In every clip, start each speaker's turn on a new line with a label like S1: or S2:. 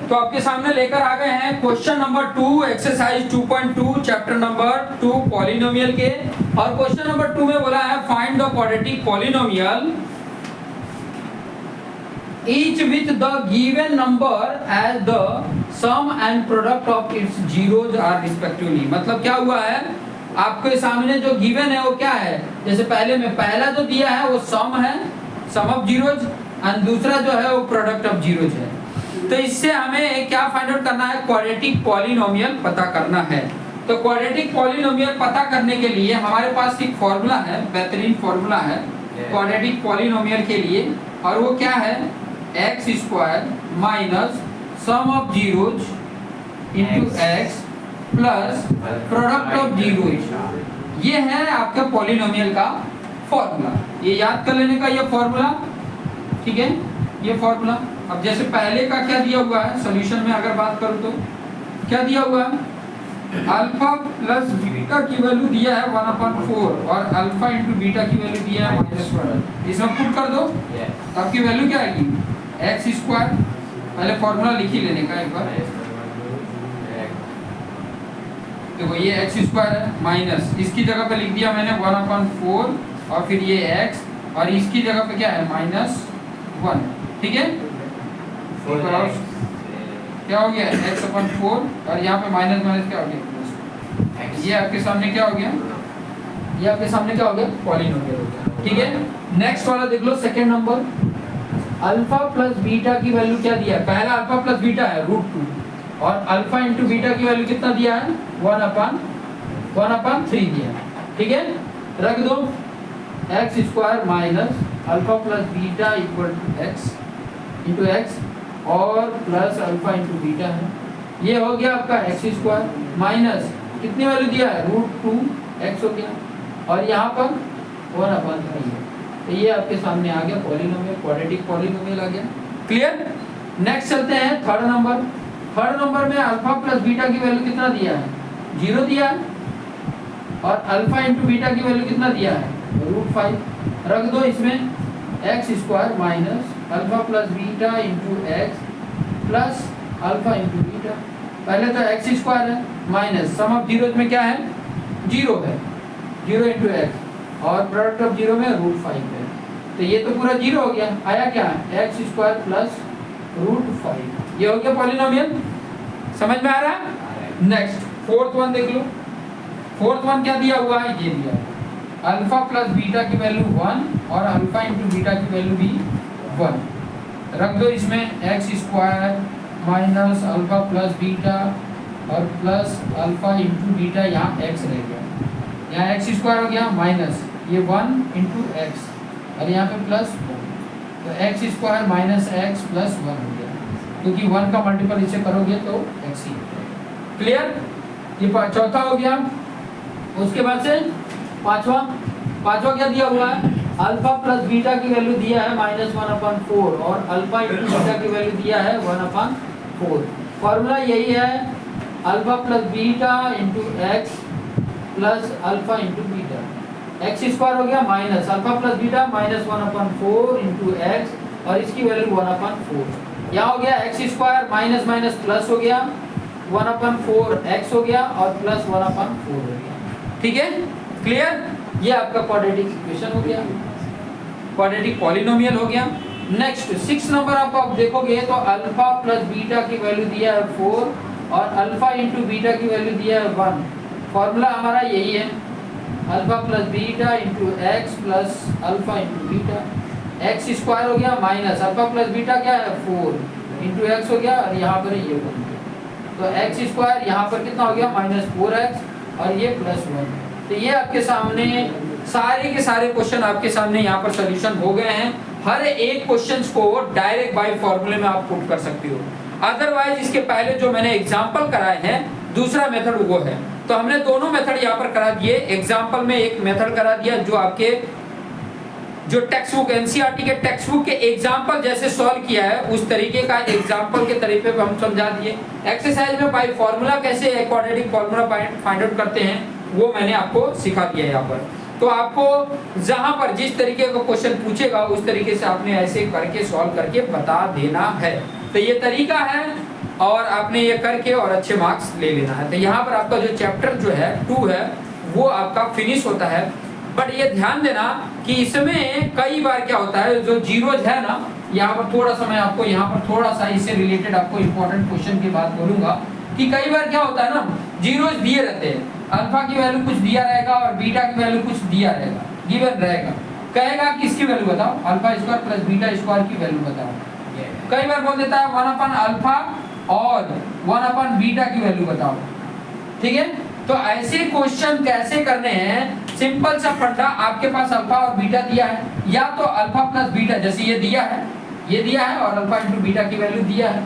S1: तो आपके सामने लेकर आ गए हैं question number 2 exercise 2.2 chapter number 2 polynomial के। और क्वेश्चन नंबर 2 में बोला है find the quadratic polynomial each with the given number as the sum and product of its zeros are respectively। मतलब क्या हुआ है, आपके सामने जो गिवन है वो क्या है, जैसे पहले में पहला जो दिया है वो सम है, सम ऑफ जीरोज, और दूसरा जो है वो प्रोडक्ट ऑफ जीरोज है। तो इससे हमें क्या फाइंड आउट करना है, क्वाड्रेटिक पॉलिनोमियल पता करना है। तो क्वाड्रेटिक पॉलिनोमियल पता करने के लिए हमारे पास एक फॉर्मूला है, बेहतरीन फॉर्मूला है क्वाड्रेटिक पॉलिनोमियल के लिए, और वो क्या है, x square minus sum of zeros into x plus product of zeros. ये है आपका पॉलिनोमियल का फॉर्मूला, ये याद कर लेने का ये फॉर्मूला, ठीक है, ये फॉर्मूला। अब जैसे पहले का क्या दिया हुआ है, सॉल्यूशन में अगर बात करूं तो क्या दिया हुआ है, अल्फा प्लस बीटा की वैल्यू दिया है 1/4 और अल्फा इंटू बीटा की वैल्यू दिया है -1। इसमें पुट कर दो, आपकी वैल्यू क्या आएगी, एक्स स्क्वायर, पहले फॉर्मूला लिख ही लेने का एक बार, देखो ये एक्स स्क्वायर है माइनस इसकी जगह पे लिख दिया मैंने 1/4 और फिर ये एक्स, और इसकी जगह पे क्या है -1, ठीक है। क्या हो गया x/4 और यहाँ पे माइनस माइनस क्या हो गया, ये आपके सामने क्या हो गया, ये आपके सामने क्या हो गया, पॉलिनोमियल हो गया, ठीक है। नेक्स्ट वाला देख लो, second number, alpha plus beta की वैल्यू क्या दिया है, पहला अल्फा प्लस बीटा है √2 और अल्फा इंटू बीटा की वैल्यू कितना दिया है 1/3 दिया है, ठीक है। रख दो x square minus alpha plus beta equal to x into x और प्लस अल्फा इंटू बीटा है, ये हो गया आपका एक्स स्क्वायर माइनस कितनी वैल्यू दिया है √2 एक्स हो गया, और यहाँ पर 1/3 है। तो ये आपके सामने आ गया पॉलिनोमियल, क्वाड्रेटिक पॉलिनोमियल आ गया, क्लियर। नेक्स्ट चलते हैं थर्ड नंबर। थर्ड नंबर में अल्फा प्लस बीटा की वैल्यू कितना दिया है, 0 दिया है, और अल्फा इंटू बीटा की वैल्यू कितना दिया है √5। रख दो इसमें x square minus alpha plus beta into x plus alpha into beta. पहले तो एक्स स्क्वायर है माइनस सम ऑफ जीरोज में क्या है, 0 है, 0 इंटू एक्स और प्रोडक्ट ऑफ 0 में √5 है, तो ये तो पूरा 0 हो गया, आया क्या एक्स स्क्वायर प्लस √5, ये हो गया पॉलिनोमियल, समझ में आ रहा है। नेक्स्ट फोर्थ वन देख लो, फोर्थ वन क्या दिया हुआ है, ये दिया अल्फा प्लस बीटा की वैल्यू 1 और अल्फा इंटू बीटा की वैल्यू भी 1। रख दो इसमें x square minus alpha plus beta और प्लस अल्फा इंटू बीटा, यहाँ एक्स रह गया, यहाँ एक्स स्क्वायर हो गया माइनस ये 1 इंटू एक्स और यहाँ पे प्लस 1, तो x square minus x plus 1 हो गया, क्योंकि 1 का मल्टीपल इसे करोगे तो एक्स ही, क्लियर। ये चौथा हो गया। उसके बाद से पांचवा क्या दिया हुआ है, अल्फा प्लस बीटा की वैल्यू दिया है -1/4 और अल्फा इंटू बीटा की वैल्यू दिया है 1/4। फॉर्मूला यही है, alpha plus beta into x plus alpha into beta, x square हो गया minus alpha plus beta -1/4 into x और इसकी वैल्यू 1/4, यहाँ हो गया x square minus minus plus हो गया 1/4 एक्स हो गया और प्लस 1/4 हो गया, ठीक है, क्लियर। ये आपका क्वाड्रेटिक इक्वेशन हो गया, क्वाड्रेटिक पॉलिनोमियल हो गया। नेक्स्ट 6 नंबर आप देखोगे तो अल्फा प्लस बीटा की वैल्यू दिया है 4 और अल्फा इंटू बीटा की वैल्यू दिया है 1। फॉर्मूला हमारा यही है, alpha plus beta into x plus alpha into beta, x square हो गया माइनस अल्फा प्लस बीटा क्या है 4 इंटू एक्स हो गया और यहाँ पर ये 1, तो एक्स स्क्वायर यहाँ पर कितना हो गया -4x और ये +1। तो ये आपके सामने सारे के सारे क्वेश्चन आपके सामने यहाँ पर सॉल्यूशन हो गए हैं। हर एक क्वेश्चंस को डायरेक्ट बाय फॉर्मूले में आप पुट कर सकते हो, अदरवाइज इसके पहले जो मैंने एग्जांपल कराए हैं दूसरा मेथड वो है, तो हमने दोनों मेथड यहाँ पर करा दिए। एग्जांपल में एक मेथड करा दिया जो आपके जो टेक्स्ट बुक एनसीईआरटी के टेक्स्ट बुक के एग्जांपल जैसे सॉल्व किया है उस तरीके का एग्जांपल के तरीके पे हम समझा दिए। एक्सरसाइज में बाय फॉर्मूला कैसे क्वाड्रेटिक फॉर्मूला फाइंड आउट करते हैं वो मैंने आपको सिखा दिया यहाँ पर। तो आपको जहां पर जिस तरीके का क्वेश्चन पूछेगा उस तरीके से आपने ऐसे करके सॉल्व करके बता देना है। तो ये तरीका है और आपने ये करके और अच्छे मार्क्स ले लेना है। तो यहाँ पर आपका जो चैप्टर जो है 2 है वो आपका फिनिश होता है। बट ये ध्यान देना कि इसमें कई बार क्या होता है, जो जीरोज है ना, यहाँ पर थोड़ा सा मैं आपको यहाँ पर थोड़ा सा इससे रिलेटेड आपको इंपॉर्टेंट क्वेश्चन की बात बोलूंगा कि कई बार क्या होता है ना, जीरोज दिए रहते हैं, अल्फा की वैल्यू कुछ दिया रहेगा और बीटा की वैल्यू कुछ दिया रहेगा, गिवन रहेगा, कहेगा किसकी वैल्यू बताओ, alpha square plus beta square की वैल्यू बताओ। कई बार बोल देता है 1 अल्फा और 1 बीटा की वैल्यू बताओ। ठीक है, तो ऐसे क्वेश्चन कैसे करने हैं, सिंपल सा फंडा, आपके पास अल्फा और बीटा दिया है, या तो अल्फा प्लस बीटा, जैसे ये दिया है और अल्फा इंटू बीटा की वैल्यू दिया है,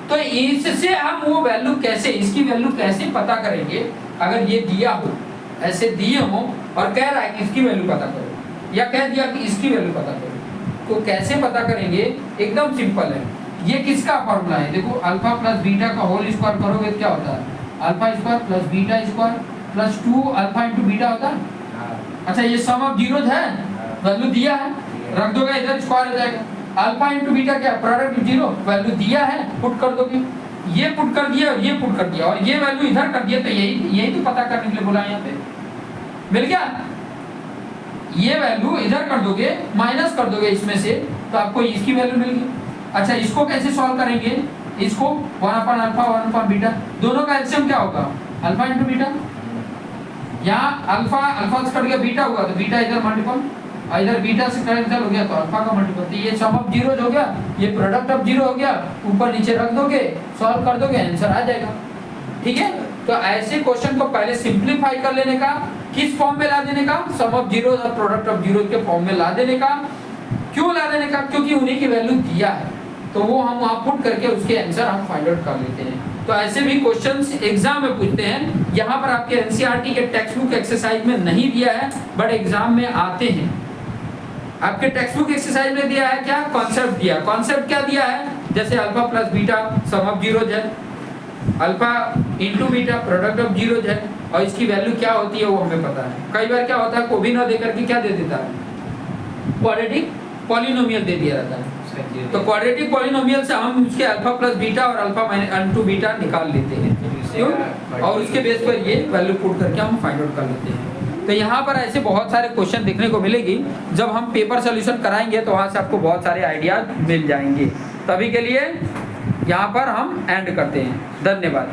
S1: तो इससे हम वो वैल्यू कैसे, इसकी वैल्यू कैसे पता करेंगे। अगर ये दिया हो, ऐसे दिए हो और कह रहा है कि इसकी वैल्यू पता करो, या कह दिया कि इसकी वैल्यू पता करो, तो कैसे पता करेंगे, एकदम सिंपल है। ये किसका फॉर्मूला है, देखो अल्फा प्लस बीटा का होल स्क्वायर करोगे तो क्या होता है, alpha square plus beta square plus 2 alpha into beta होता है। अच्छा, ये सम ऑफ जीरोज है, वैल्यू दिया है, रख दोगे इधर स्क्वायर हो जाएगा। अल्फा इंटू बीटा क्या, प्रोडक्ट जीरो, वैल्यू दिया है, पुट कर दोगे, ये पुट कर दिया और ये पुट कर दिया और ये वैल्यू इधर कर दिया, तो यही तो पता करने के लिए बोला यहाँ पे, मिल गया। ये वैल्यू इधर कर दोगे, माइनस कर दोगे इसमें से, तो आपको इसकी वैल्यू मिल गई। अच्छा, इसको कैसे सॉल्व करेंगे, इसको 1 अल्फा 1 बीटा, दोनों का एलसीएम क्या होगा, अल्फा इंटू बीटा। यहाँ अल्फा से कट गया, बीटा हुआ तो बीटा इधर मल्टीपल, इधर बीटा से कैंसिल हो गया तो अल्फा का मल्टीपल, तो ये सम ऑफ जीरोज हो गया, ये प्रोडक्ट ऑफ जीरो हो गया, ऊपर नीचे रख दोगे, सॉल्व कर दोगे, आंसर आ जाएगा। ठीक है, तो ऐसे क्वेश्चन को पहले सिंप्लीफाई कर लेने का, किस फॉर्म में ला देने का, सम ऑफ जीरोज और प्रोडक्ट ऑफ जीरोज के फॉर्म में ला देने का। क्यों ला देने का, क्योंकि उन्हीं की वैल्यू दिया है, तो वो हम वहाँ पुट करके उसके आंसर हम फाइंड आउट कर लेते हैं। तो ऐसे भी क्वेश्चंस एग्जाम में पूछते हैं, यहाँ पर आपके एनसीईआरटी के टेक्स्ट बुक एक्सरसाइज में नहीं दिया है, बट एग्जाम में आते हैं। आपके टेक्स्ट बुक एक्सरसाइज में दिया है क्या, कॉन्सेप्ट दिया। कॉन्सेप्ट क्या दिया है, जैसे alpha plus beta sum of zeros है, alpha into beta product of zeros है, और इसकी वैल्यू क्या होती है वो हमें पता है। कई बार क्या होता है, को भी ना दे करके क्या दे देता है, क्वाड्रेटिक पॉलिनोमियल दे दिया रहता है। तो क्वाड्रेटिक पॉलिनोमियल से हम उसके अल्फा प्लस बीटा और अल्फा इंटू बीटा निकाल लेते हैं, क्यों, और उसके बेस पर ये वैल्यू पुट करके हम फाइंड आउट कर लेते हैं। तो यहाँ पर ऐसे बहुत सारे क्वेश्चन देखने को मिलेगी, जब हम पेपर सोल्यूशन कराएंगे तो वहाँ से आपको बहुत सारे आइडियाज मिल जाएंगे। तभी के लिए यहाँ पर हम एंड करते हैं। धन्यवाद।